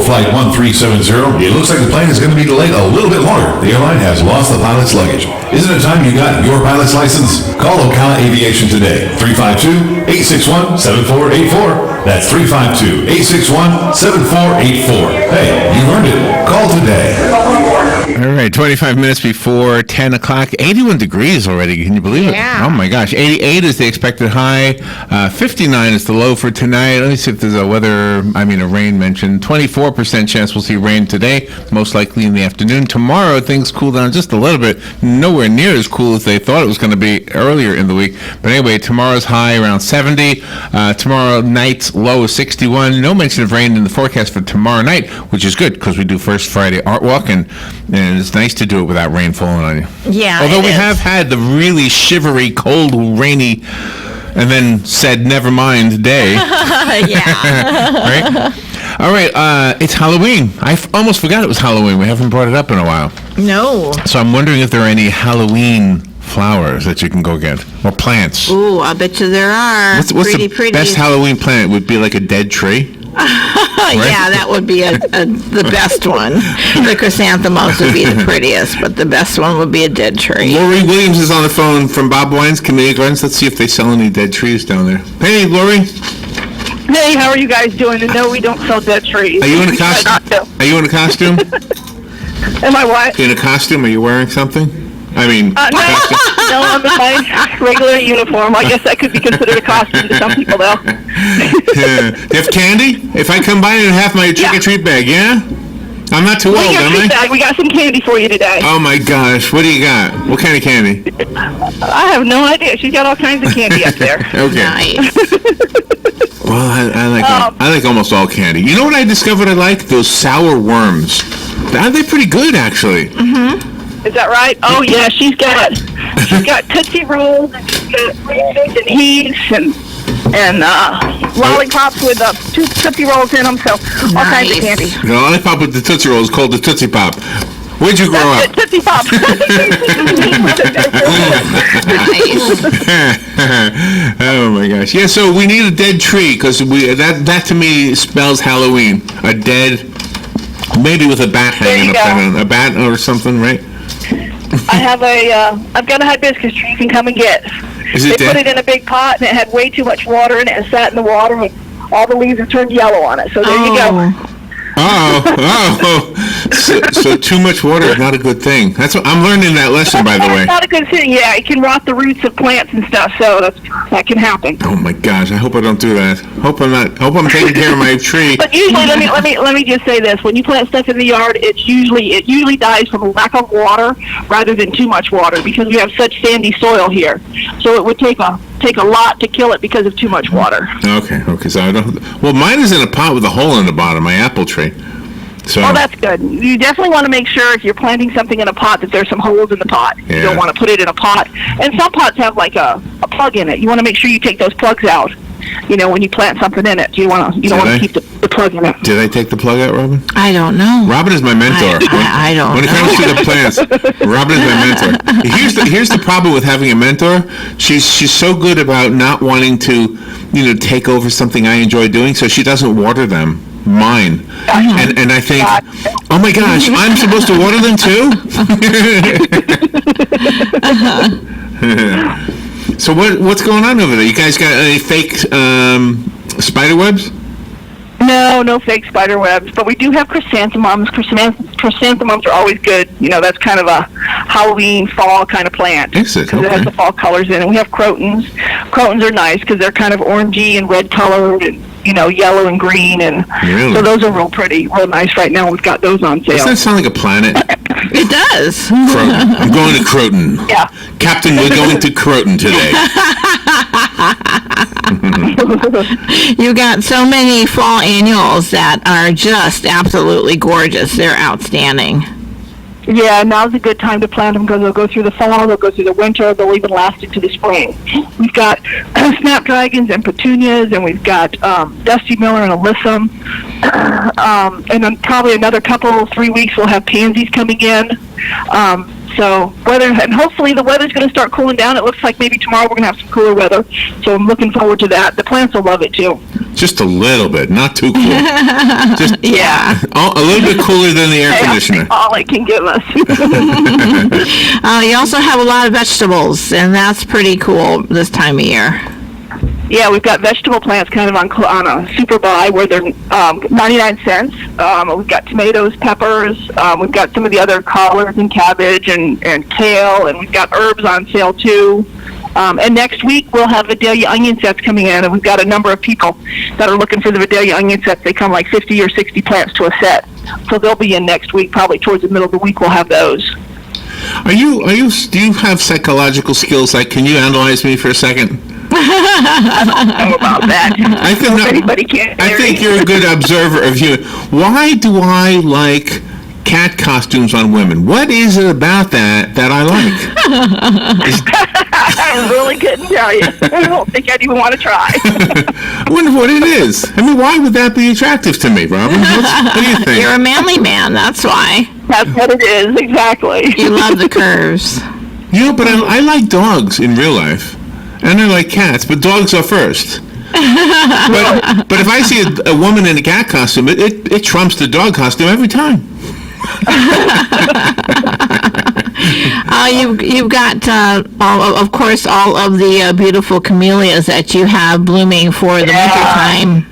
Flight 1370. It looks like the plane is going to be delayed a little bit longer. The airline has lost the pilot's luggage. Isn't it time you got your pilot's license? Call Ocala Aviation today. 352-861-7484. That's 352-861-7484. Hey, you learned it. Call today. All right, 25 minutes before 10 o'clock. 81 degrees already. Can you believe it? Yeah. Oh, my gosh. 88 is the expected high. 59 is the low for tonight. Let me see if there's a rain mentioned. 24% chance we'll see rain today, most likely in the afternoon. Tomorrow, things cool down just a little bit. Nowhere near as cool as they thought it was going to be earlier in the week. But anyway, tomorrow's high around 70. Tomorrow night's low is 61. No mention of rain in the forecast for tomorrow night, which is good because we do First Friday Art Walk, and it's nice to do it without rain falling on you. Yeah. Although we have had the really shivery, cold, rainy, and then said never mind day. Yeah. Right? All right, it's Halloween. I almost forgot it was Halloween. We haven't brought it up in a while. No. So I'm wondering if there are any Halloween flowers that you can go get, or plants. Ooh, I bet you there are. What's the best Halloween plant? Would be like a dead tree? Right? Yeah, that would be the best one. The chrysanthemums would be the prettiest, but the best one would be a dead tree. Laurie Williams is on the phone from Bob Wine's Camellia Gardens. Let's see if they sell any dead trees down there. Hey, Laurie. Hey, how are you guys doing? And no, we don't sell dead trees. Are you in a costume? Are you in a costume? Am I what? In a costume? Are you wearing something? I mean, no, I'm in my regular uniform. I guess that could be considered a costume to some people, though. Do you have candy? If I come by and have my trick-or-treat bag, yeah? I'm not too old, am I? Bag. We got some candy for you today. Oh, my gosh. What do you got? What kind of candy? I have no idea. She's got all kinds of candy up there. Okay. Nice. Well, I like almost all candy. You know what I discovered I like? Those sour worms. They're pretty good, actually. Mm-hmm. Is that right? Oh yeah, she's got Tootsie Rolls and she's got Reese's and Heaths and lollipops with Tootsie Rolls in them. So all kinds of candy. The lollipop with the Tootsie Roll is called the Tootsie Pop. Where'd you grow up? Tootsie Pop. Oh my gosh! Yeah, so we need a dead tree because that to me spells Halloween. A dead, maybe with a bat hanging up on a bat or something, right? I've got a hibiscus tree you can come and get. They put it in a big pot and it had way too much water in it and sat in the water and all the leaves have turned yellow on it. So there you go. So too much water is not a good thing. That's what I'm learning that lesson, by the way. It's not a good thing. Yeah, it can rot the roots of plants and stuff. So that can happen. Oh my gosh! I hope I don't do that. Hope I'm taking care of my tree. But usually, let me just say this: when you plant stuff in the yard, it usually dies from lack of water rather than too much water because we have such sandy soil here. So it would take a lot to kill it because of too much water. Okay. So I don't. Well, mine is in a pot with a hole in the bottom. My apple tree. So. Oh, that's good. You definitely want to make sure if you're planting something in a pot that there's some holes in the pot. Yeah. You don't want to put it in a pot. And some pots have like a plug in it. You want to make sure you take those plugs out. You know, when you plant something in it, you don't want to keep the plug in it. Did I take the plug out, Robin? I don't know. Robin is my mentor. I don't know. When it comes to the plants, Robin is my mentor. Here's the problem with having a mentor. She's so good about not wanting to, take over something I enjoy doing, so she doesn't water them. Mine. And I think, oh my gosh, I'm supposed to water them too? So what's going on over there? You guys got any fake spider webs? No fake spider webs, but we do have chrysanthemums. Chrysanthemums are always good. That's kind of a Halloween fall kind of plant. Is it? Because it has the fall colors in it. We have crotons. Crotons are nice because they're kind of orangey and red colored and yellow and green, and really? So those are real pretty, real nice right now. We've got those on sale. Doesn't that sound like a planet? It does. Croton. I'm going to Croton. Yeah. Captain, we're going to Croton today. You got so many fall annuals that are just absolutely gorgeous. They're outstanding. Yeah, now's a good time to plant them because they'll go through the fall, they'll go through the winter, they'll even last into the spring. We've got snapdragons and petunias, and we've got Dusty Miller and alyssum. And then probably another 3 weeks we'll have pansies coming in. So and hopefully the weather's going to start cooling down. It looks like maybe tomorrow we're going to have some cooler weather. So I'm looking forward to that. The plants will love it too. Just a little bit, not too cool. Just Yeah. a little bit cooler than the air conditioner. All it can give us. You also have a lot of vegetables, and that's pretty cool this time of year. Yeah, we've got vegetable plants kind of on a super buy where they're 99 cents. We've got tomatoes, peppers. We've got some of the other collards and cabbage and kale, and we've got herbs on sale too. And next week we'll have Vidalia onion sets coming in, and we've got a number of people that are looking for the Vidalia onion sets. They come like 50 or 60 plants to a set, so they'll be in next week. Probably towards the middle of the week we'll have those. Do you have psychological skills? Like, can you analyze me for a second? I don't know about that. I think anybody can. I think you're a good observer of human. Why do I like cat costumes on women? What is it about that I like? I really couldn't tell you. I don't think I'd even want to try. I wonder what it is. I mean, why would that be attractive to me, Robin? What do you think? You're a manly man, that's why. That's what it is, exactly. You love the curves. But I like dogs in real life. And I like cats, but dogs are first. But if I see a woman in a cat costume, it trumps the dog costume every time. You've got, of course, all of the beautiful camellias that you have blooming for the winter time.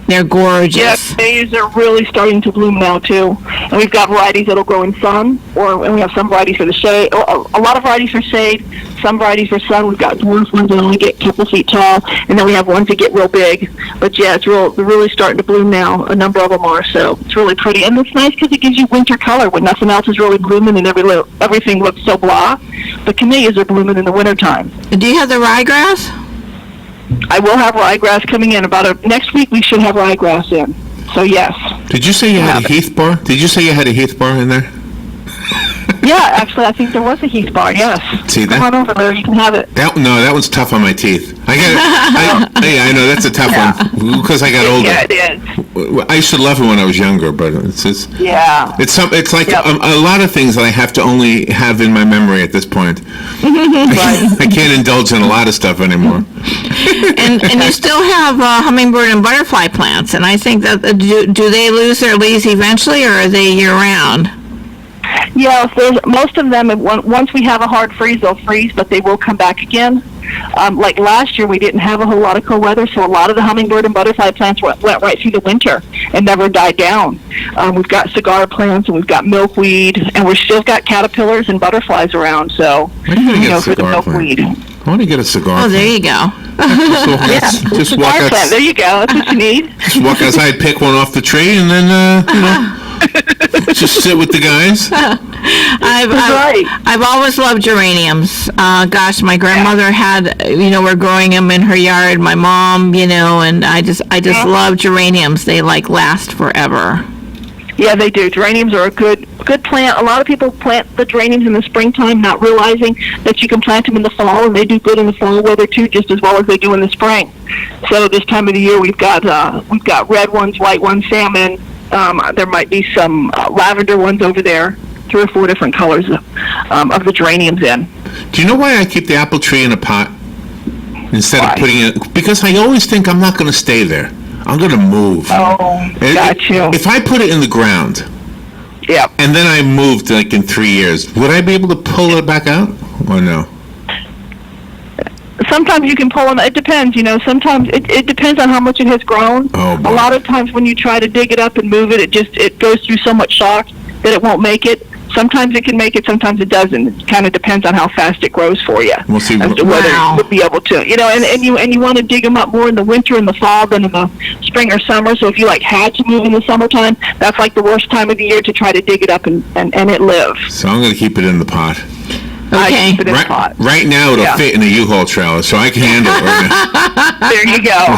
They're gorgeous. Yes, these are really starting to bloom now too. And we've got varieties that'll grow in sun, and we have some varieties for the shade. A lot of varieties for shade, some varieties for sun. We've got dwarf ones that only get a couple feet tall, and then we have ones that get real big. But yeah, they're really starting to bloom now. A number of them are, so it's really pretty. And it's nice because it gives you winter color when nothing else is really blooming and everything looks so blah. The camellias are blooming in the wintertime. Do you have the ryegrass? I will have ryegrass coming in next week. We should have ryegrass in. So yes. Did you say you had a Heath bar? Did you say you had a Heath bar in there? Yeah, actually, I think there was a Heath bar. Yes. See that? Come on over there. You can have it. That one's tough on my teeth. I know that's a tough one because I got older. Yeah, it is. I used to love it when I was younger, but it's yeah. It's like a lot of things that I have to only have in my memory at this point. I can't indulge in a lot of stuff anymore. and you still have hummingbird and butterfly plants, and I think that do they lose their leaves eventually, or are they year round? Yeah, most of them, once we have a hard freeze, they'll freeze, but they will come back again. Like last year, we didn't have a whole lot of cold weather, so a lot of the hummingbird and butterfly plants went right through the winter and never died down. We've got cigar plants, and we've got milkweed, and we've still got caterpillars and butterflies around, so, for the milkweed. I want to get a cigar. Oh, there you go. Just walk outside. There you go. That's what you need. Just walk outside, pick one off the tree, and then, just sit with the guys. I've always loved geraniums. Gosh, my grandmother had, were growing them in her yard. My mom, and I just love geraniums. They last forever. Yeah, they do. Geraniums are a good plant. A lot of people plant the geraniums in the springtime, not realizing that you can plant them in the fall, and they do good in the fall weather too, just as well as they do in the spring. So this time of the year, we've got red ones, white ones, salmon. There might be some lavender ones over there. 3 or 4 different colors of the geraniums in. Do you know why I keep the apple tree in a pot instead of putting it? Because I always think I'm not going to stay there. I'm going to move. Oh, got you. If I put it in the ground, and then I moved in 3 years, would I be able to pull it back out or no? Sometimes you can pull them. It depends, Sometimes it depends on how much it has grown. Oh, boy. A lot of times when you try to dig it up and move it, it goes through so much shock that it won't make it. Sometimes it can make it, sometimes it doesn't. It kind of depends on how fast it grows for you. We'll see. As to whether you'll be able to, and you want to dig them up more in the winter and the fall than in the spring or summer. So if you had to move in the summertime, that's the worst time of the year to try to dig it up and it live. So I'm going to keep it in the pot. Okay. I keep it in a pot. Right now, it'll Yeah. fit in a U-Haul trailer, so I can handle it right now. There you go.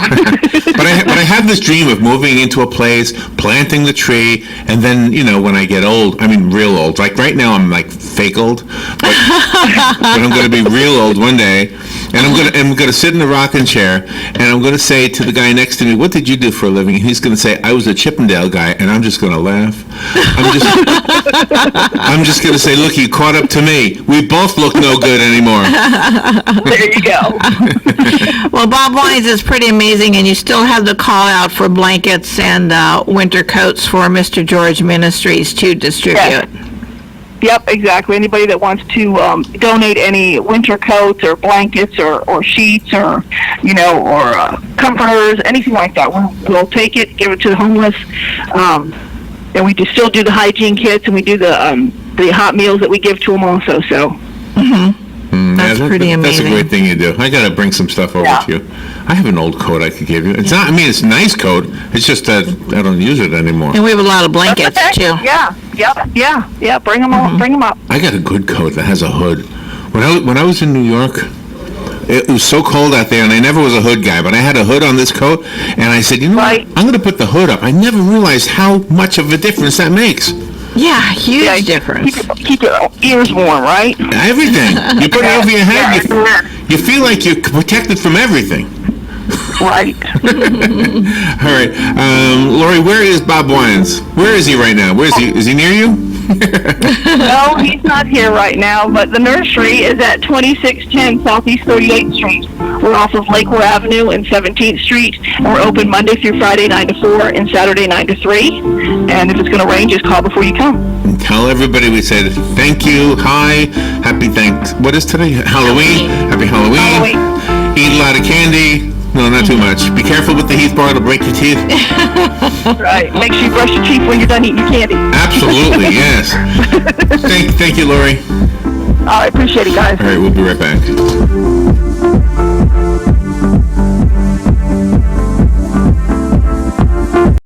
But I have this dream of moving into a place, planting the tree, and then, when I get old, I mean real old, like right now I'm like fake old, but I'm going to be real old one day, and I'm going to sit in the rocking chair, and I'm going to say to the guy next to me, what did you do for a living? And he's going to say, I was a Chippendale guy, and I'm just going to laugh. I'm just going to say, look, you caught up to me. We both look no good anymore. There you go. Well, Bob Wines is pretty amazing, and you still have the call out for blankets and winter coats for Mr. George Ministries to distribute. Yes. Yep, exactly. Anybody that wants to donate any winter coats or blankets or sheets or comforters, anything like that, we'll take it, give it to the homeless. And we still do the hygiene kits, and we do the hot meals that we give to them also. So. That's pretty amazing. That's a great thing you do. I got to bring some stuff over to you. I have an old coat I could give you. It's not. I mean, it's a nice coat. It's just that I don't use it anymore. And we have a lot of blankets too. Yeah. Bring them up. Bring them up. I got a good coat that has a hood. When I was in New York, it was so cold out there, and I never was a hood guy, but I had a hood on this coat, and I said, what? I'm going to put the hood up. I never realized how much of a difference that makes. Yeah, huge difference. Keep your ears warm, right? Everything. You put it over your head, you feel like you're protected from everything. Right. All right. Laurie, where is Bob Wines? Where is he right now? Where is he? Is he near you? No, he's not here right now, but the nursery is at 2610 Southeast 38th Street. We're off of Lakeward Avenue and 17th Street, and we're open Monday through Friday 9 to 4 and Saturday 9 to 3. And if it's going to rain, just call before you come. And tell everybody we said thank you, hi, happy thanks. What is today? Halloween. Happy Halloween. Eat a lot of candy. No, not too much. Be careful with the Heath bar; it'll break your teeth. Right. Make sure you brush your teeth when you're done eating your candy. Absolutely, yes. Thank you, Laurie. All right, appreciate it, guys. All right, we'll be right back.